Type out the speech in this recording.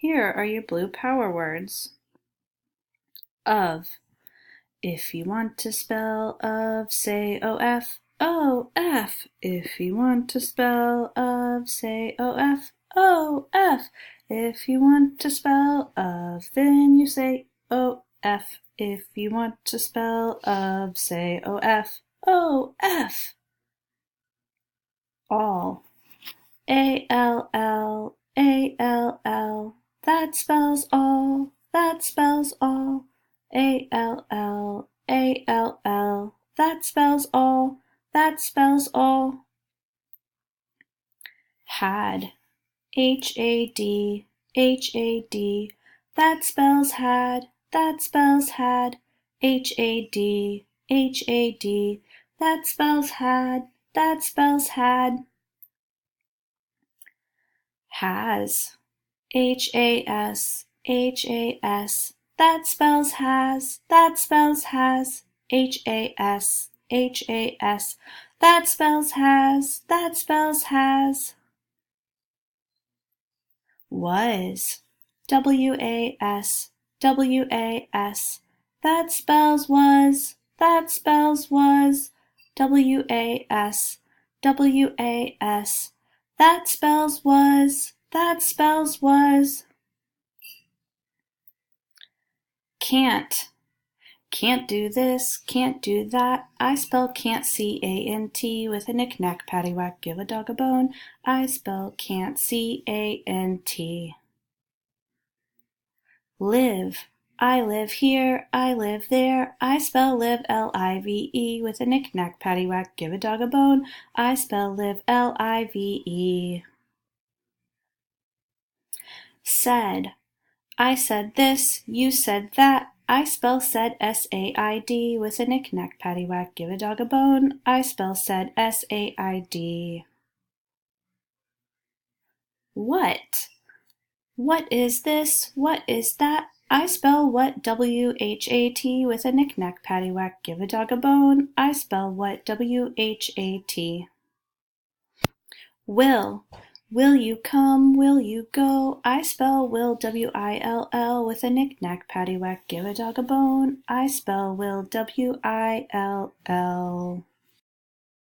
Here are your blue power words. Of. If you want to spell of, say O-F, O-F. If you want to spell of, say O-F, O-F. If you want to spell of, then you say O-F. If you want to spell of, say O-F, O-F. All. A-L-L, A-L-L. That spells all, that spells all. A-L-L, A-L-L. That spells all, that spells all. Had. H-A-D, H-A-D. That spells had, that spells had. H-A-D, H-A-D. That spells had, that spells had. Has. H-A-S, H-A-S. That spells has, that spells has. H-A-S, H-A-S. That spells has, that spells has. Was. W-A-S, W-A-S. That spells was, that spells was. W-A-S, W-A-S. That spells was, that spells was. Can't. Can't do this, can't do that. I spell can't, C-A-N-T, with a knick-knack, paddywhack, give a dog a bone. I spell can't, C-A-N-T. Live. I live here, I live there. I spell live, L-I-V-E, with a knick-knack, paddywhack, give a dog a bone. I spell live, L-I-V-E. Said. I said this, you said that. I spell said, S-A-I-D, with a knick-knack, paddywhack, give a dog a bone. I spell said, S-A-I-D. What? What is this? What is that? I spell what, W-H-A-T, with a knick-knack, paddywhack, give a dog a bone. I spell what, W-H-A-T. Will. Will you come, will you go? I spell will, W-I-L-L, with a knick-knack, paddywhack, give a dog a bone. I spell will, W-I-L-L.